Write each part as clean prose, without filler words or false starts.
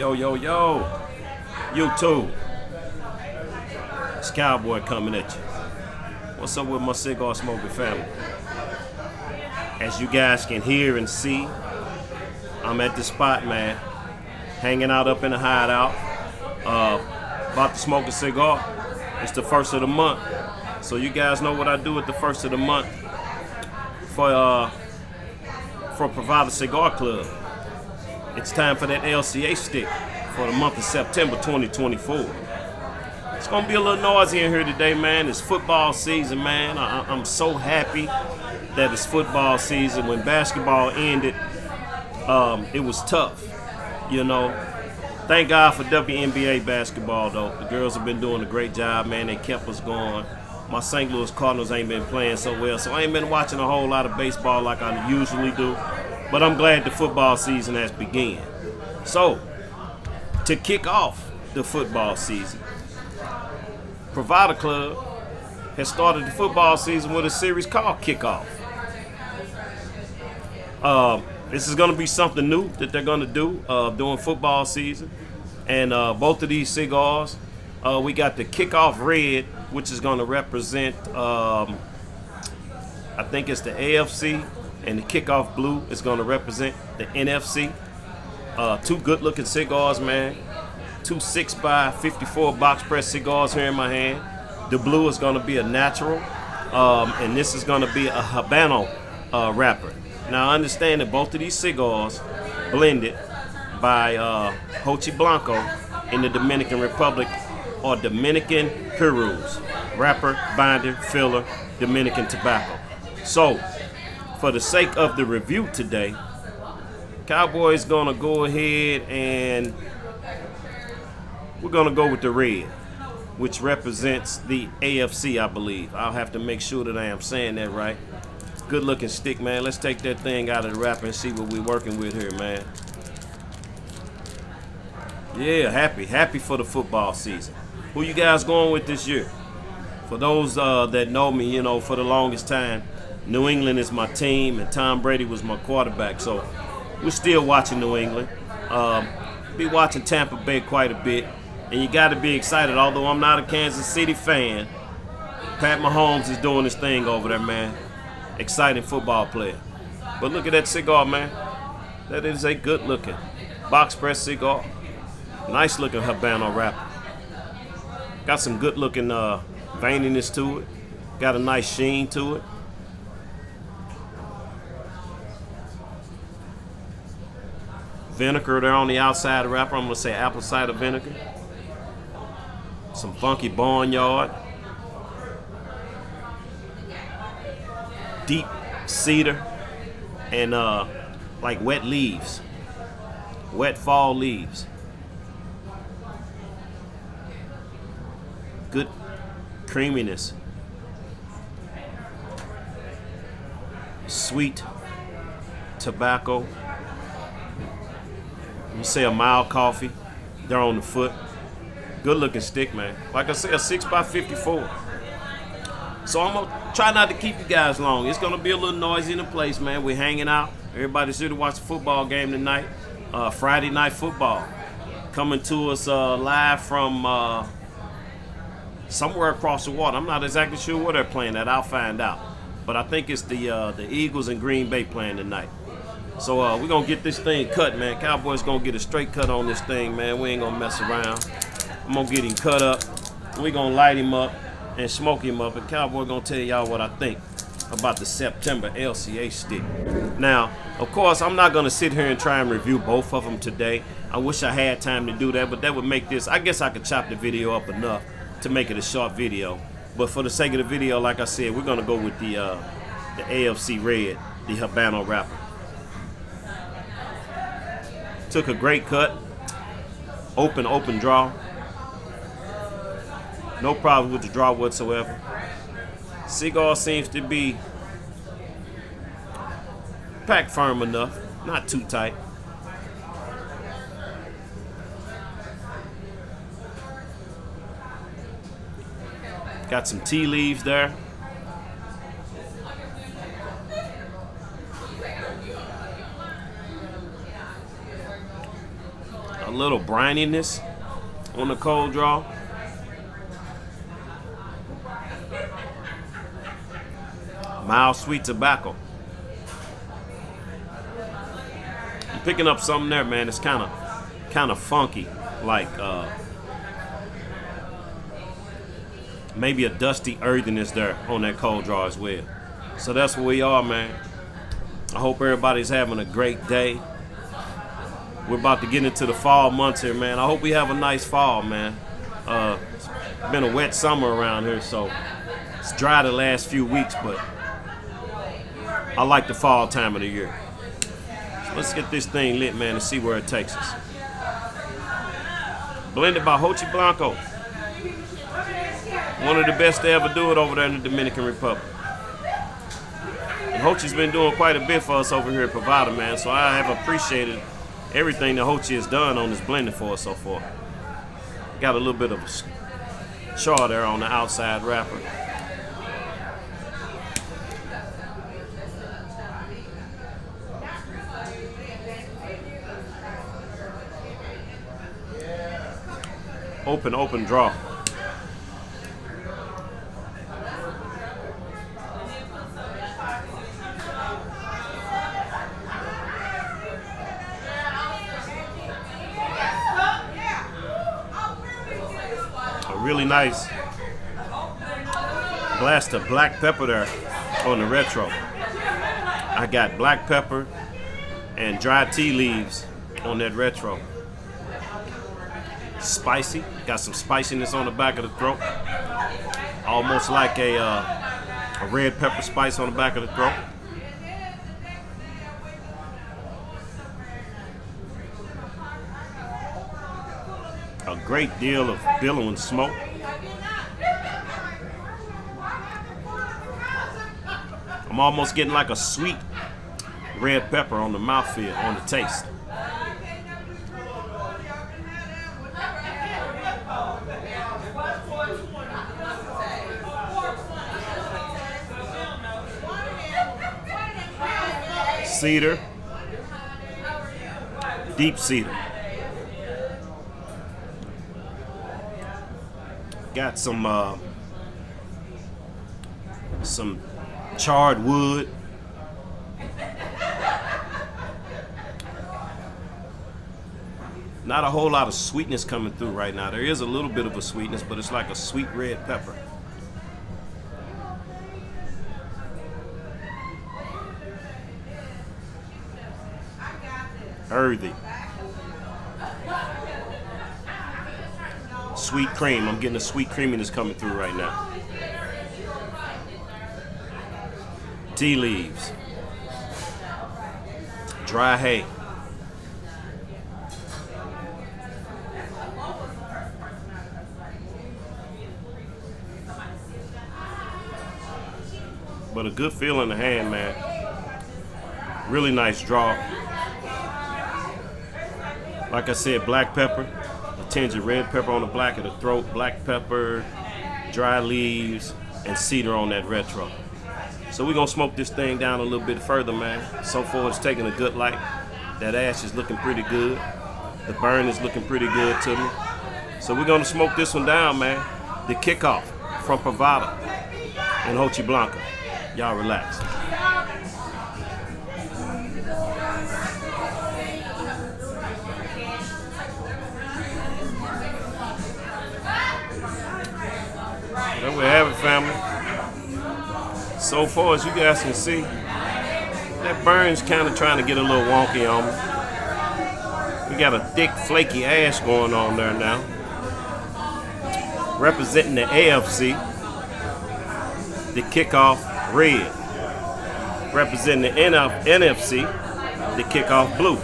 Yo, yo, yo. YouTube. It's Cowboy coming at you. What's up with my cigar smoking family? As you guys can hear and see, I'm at the spot, man. Hanging out up in the hideout. About to smoke a cigar. It's the first of the month. So you guys know what I do at the first of the month for Provider Cigar Club. It's time for that LCA stick for the month of September 2024. It's gonna be a little noisy in here today, man. It's football season, man. I'm so happy that it's football season. When basketball ended, it was tough, you know. Thank God for WNBA basketball, though. The girls have been doing a great job, man. They kept us going. My St. Louis Cardinals ain't been playing so well, so I ain't been watching a whole lot of baseball like I usually do. But I'm glad the football season has begun. So, to kick off the football season, Provider Club has started the football season with a series called Kickoff. This is going to be something new that they're going to do during football season. And both of these cigars, we got the Kickoff Red, which is going to represent, I think it's the AFC, and the Kickoff Blue is going to represent the NFC. Two good-looking cigars, man. Two 6x54 box press cigars here in my hand. The blue is going to be a natural, and this is going to be a Habano wrapper. Now, I understand that both of these cigars blended by Hochi Blanco in the Dominican Republic, or Dominican Purus. Wrapper, binder, filler, Dominican tobacco. So, for the sake of the review today, Cowboy's gonna go ahead and we're gonna go with the red, which represents the AFC, I believe. I'll have to make sure that I am saying that right. Good looking stick, man. Let's take that thing out of the wrapper and see what we're working with here, man. Yeah, happy for the football season. Who you guys going with this year? For those that know me, you know, for the longest time, New England is my team, and Tom Brady was my quarterback. So we're still watching New England. Be watching Tampa Bay quite a bit. And you got to be excited. Although I'm not a Kansas City fan, Pat Mahomes is doing his thing over there, man. Exciting football player. But look at that cigar, man. That is a good-looking box press cigar. Nice-looking Habano wrapper. Got some good-looking veininess to it. Got a nice sheen to it. Vinegar there on the outside of the wrapper. I'm going to say apple cider vinegar. Some funky barnyard. Deep cedar. And like wet leaves. Wet fall leaves. Good creaminess. Sweet tobacco. You say a mild coffee there on the foot. Good looking stick, man. Like I said, a 6x54. So I'm gonna try not to keep you guys long. It's gonna be a little noisy in the place, man. We're hanging out. Everybody's here to watch the football game tonight. Friday night football. Coming to us live from somewhere across the water. I'm not exactly sure where they're playing at. I'll find out. But I think it's the Eagles and Green Bay playing tonight. So we're going to get this thing cut, man. Cowboy's going to get a straight cut on this thing, man. We ain't going to mess around. I'm going to get him cut up. We're going to light him up and smoke him up. And Cowboy going to tell y'all what I think about the September LCA stick. Now, of course, I'm not going to sit here and try and review both of them today. I wish I had time to do that, but that would make this, I guess I could chop the video up enough to make it a short video. But for the sake of the video, like I said, we're going to go with the AFC Red, the Habano wrapper. Took a great cut. Open draw. No problem with the draw whatsoever. Cigar seems to be packed firm enough, not too tight. Got some tea leaves there. a little brininess on the cold draw. Mild sweet tobacco. I'm picking up something there, man. It's kind of funky, like maybe a dusty earthiness there on that cold draw as well. So that's where we are, man. I hope everybody's having a great day. We're about to get into the fall months here, man. I hope we have a nice fall, man. It's been a wet summer around here, so it's dry the last few weeks, but I like the fall time of the year. So let's get this thing lit, man, and see where it takes us. Blended by Hochi Blanco. One of the best to ever do it over there in the Dominican Republic. And Hochi's been doing quite a bit for us over here at Privada, man, so I have appreciated everything that Hochi has done on this blending for us so far. Got a little bit of a char there on the outside wrapper. Open draw. A really nice blast of black pepper there on the retro. I got black pepper and dried tea leaves on that retro. Spicy, got some spiciness on the back of the throat, almost like a red pepper spice on the back of the throat. A great deal of billowing smoke. I'm almost getting like a sweet red pepper on the mouthfeel, on the taste. Cedar, deep cedar. Got some charred wood. Not a whole lot of sweetness coming through right now. There is a little bit of a sweetness, but it's like a sweet red pepper. Earthy. Sweet cream. I'm getting a sweet creaminess coming through right now. Tea leaves. Dry hay. But a good feel in the hand, man. Really nice draw. Like I said, black pepper, a tinge of red pepper on the back of the throat, black pepper, dry leaves, and cedar on that retro. So we're gonna smoke this thing down a little bit further, man. So far it's taking a good light. That ash is looking pretty good. The burn is looking pretty good to me. So we're gonna smoke this one down, man. The kickoff from Privada and Hochi Blanco. Y'all relax. There we have it, family. So far as you guys can see, that burn's kind of trying to get a little wonky on me. We got a thick, flaky ash going on there now. Representing the AFC, the kickoff red. Representing the NFC, the kickoff blue.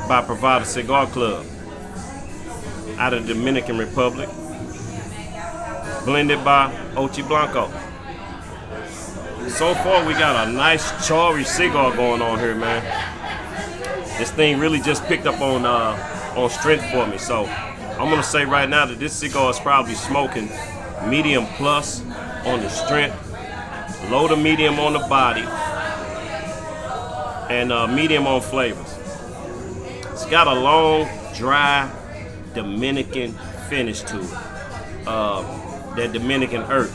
By Privada Cigar Club out of the Dominican Republic. Blended by Hochi Blanco. So far we got a nice charry cigar going on here, man. This thing really just picked up on strength for me. So I'm gonna say right now that this cigar is probably smoking medium plus on the strength, low to medium on the body, and medium on flavors. It's got a long, dry Dominican finish to it. That Dominican earth.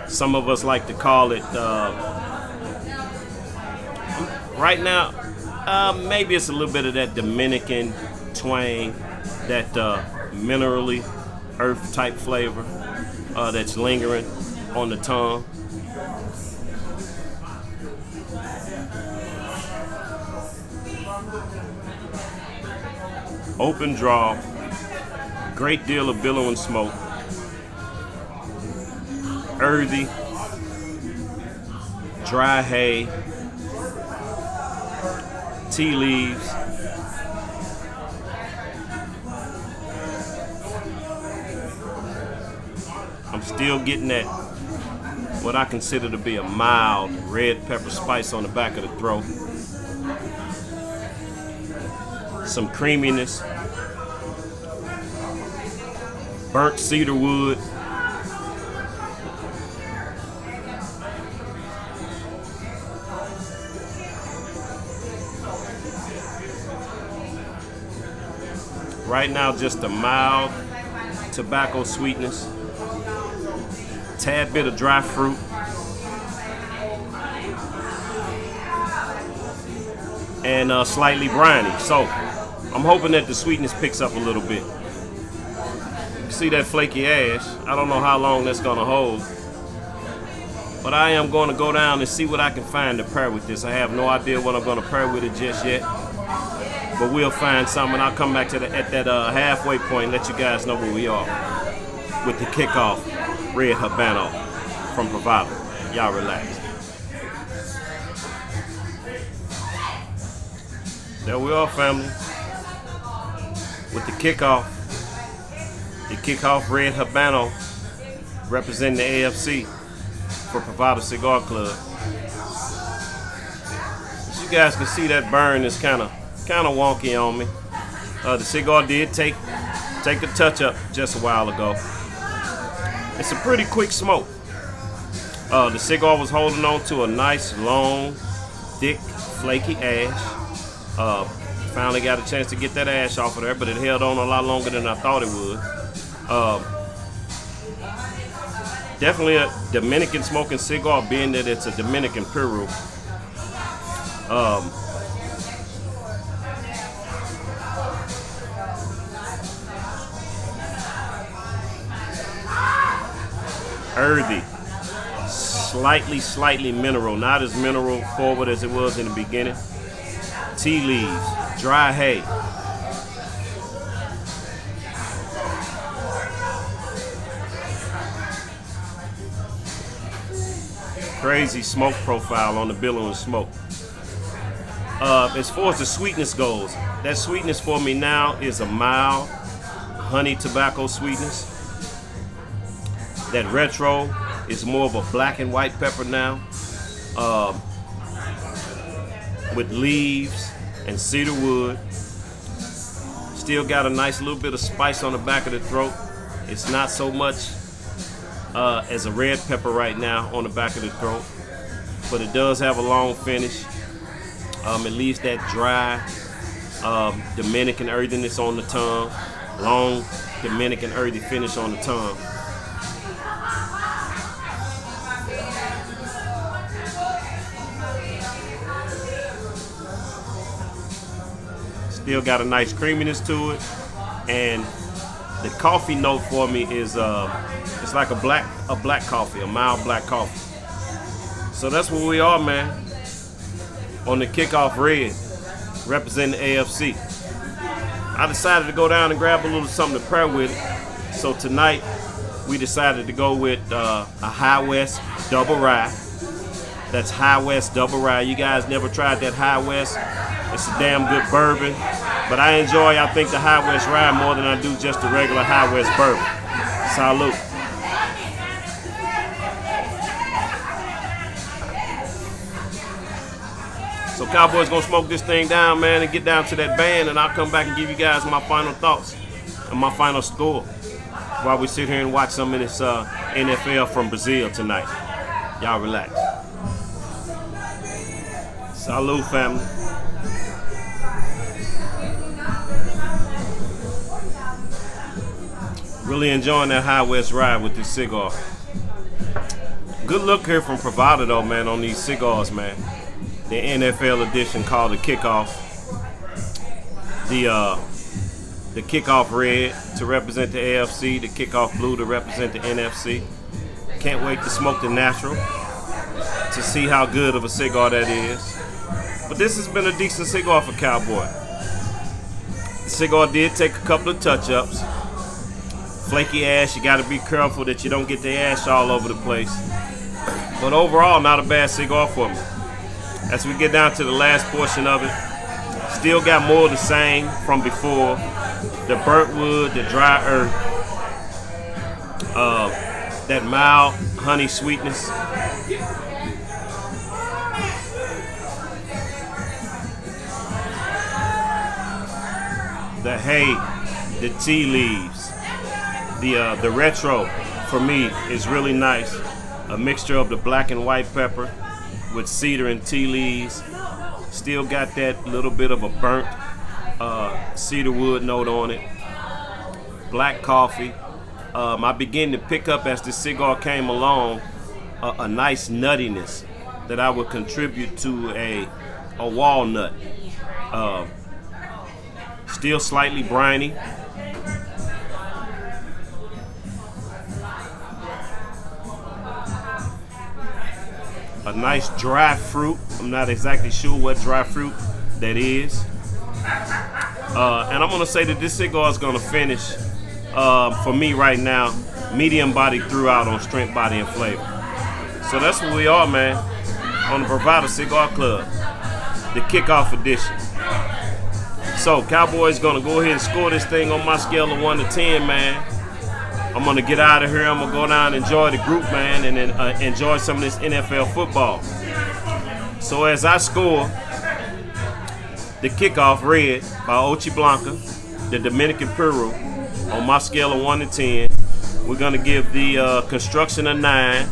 Some of us like to call it, right now, maybe it's a little bit of that Dominican twang, that minerally earth type flavor that's lingering on the tongue. Open draw, great deal of billowing smoke, earthy, dry hay, tea leaves, I'm still getting that, what I consider to be a mild red pepper spice on the back of the throat. Some creaminess, burnt cedar wood, right now just a mild tobacco sweetness, tad bit of dry fruit, and slightly briny. So I'm hoping that the sweetness picks up a little bit. You see that flaky ash? I don't know how long that's gonna hold, but I am going to go down and see what I can find to pair with this. I have no idea what I'm going to pair with it just yet, but we'll find something. I'll come back to at that halfway point and let you guys know where we are with the kickoff Red Habano from Bravado. Y'all relax. There we are, family, with the kickoff Red Habano representing the AFC for Bravado Cigar Club. As you guys can see, that burn is kind of wonky on me. The cigar did take a touch up just a while ago. It's a pretty quick smoke. The cigar was holding on to a nice, long, thick, flaky ash. Finally got a chance to get that ash off of there, but it held on a lot longer than I thought it would. Definitely a Dominican smoking cigar, being that it's a Dominican Peru. Earthy, slightly mineral, not as mineral forward as it was in the beginning. Tea leaves, dry hay. Crazy smoke profile on the billowing smoke. As far as the sweetness goes, that sweetness for me now is a mild honey tobacco sweetness. That retro is more of a black and white pepper now, with leaves and cedar wood. Still got a nice little bit of spice on the back of the throat. It's not so much as a red pepper right now on the back of the throat, but it does have a long finish. It leaves that dry Dominican earthiness on the tongue, long Dominican earthy finish on the tongue. Still got a nice creaminess to it, and the coffee note for me is it's like a black coffee, a mild black coffee. So that's where we are, man, on the kickoff red, representing the AFC. I decided to go down and grab a little something to pair with it. So tonight we decided to go with a High West Double Rye. That's High West Double Rye. You guys never tried that High West? It's a damn good bourbon, but I think the High West Rye more than I do just the regular High West bourbon. Salute. So Cowboys gonna smoke this thing down, man, and get down to that band, and I'll come back and give you guys my final thoughts and my final score while we sit here and watch some of this NFL from Brazil tonight. Y'all relax. Salute, family. Really enjoying that High West ride with this cigar. Good look here from Privado though, man, on these cigars, man. The NFL edition called the Kickoff. The Kickoff Red to represent the AFC, the Kickoff Blue to represent the NFC. Can't wait to smoke the natural to see how good of a cigar that is. But this has been a decent cigar for Cowboy. The cigar did take a couple of touch-ups. Flaky ash, you gotta be careful that you don't get the ash all over the place. But overall, not a bad cigar for me. As we get down to the last portion of it, still got more of the same from before. The burnt wood, the dry earth, that mild honey sweetness. The hay, the tea leaves, the retro for me is really nice. A mixture of the black and white pepper with cedar and tea leaves. Still got that little bit of a burnt cedar wood note on it. Black coffee. I began to pick up as the cigar came along a nice nuttiness that I would contribute to a walnut. Still slightly briny. A nice dry fruit. I'm not exactly sure what dry fruit that is. And I'm going to say that this cigar is going to finish, for me right now, medium body throughout on strength, body, and flavor. So that's what we are, man, on the Bravado Cigar Club, the kickoff edition. So Cowboy's going to go ahead and score this thing on my scale of 1 to 10, man. I'm going to get out of here. I'm going to go down and enjoy the group, man, and then enjoy some of this NFL football. So as I score the Kickoff Red by Ochi Blanca, the Dominican Peru, on my scale of 1 to 10, we're going to give the Construction a 9.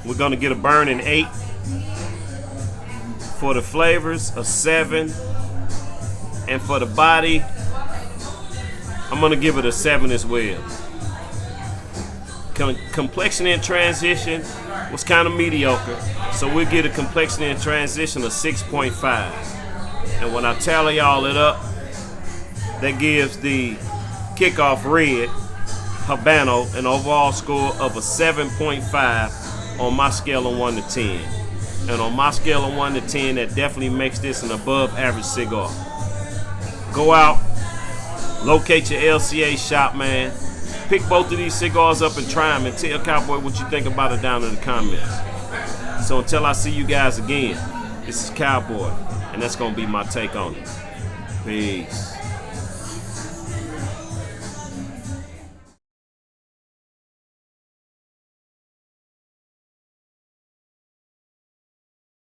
We're going to get a burn in 8. For the flavors, a 7. And for the body, I'm going to give it a 7 as well. Complexion and transition was kind of mediocre, so we'll get a complexion and transition of 6.5. And when I tally all it up, that gives the Kickoff Red Habano an overall score of a 7.5 on my scale of 1 to 10. And on my scale of 1 to 10, that definitely makes this an above average cigar. Go out, locate your LCA shop, man. Pick both of these cigars up and try them, and tell Cowboy what you think about it down in the comments. So until I see you guys again, this is Cowboy, and that's going to be my take on it. Peace.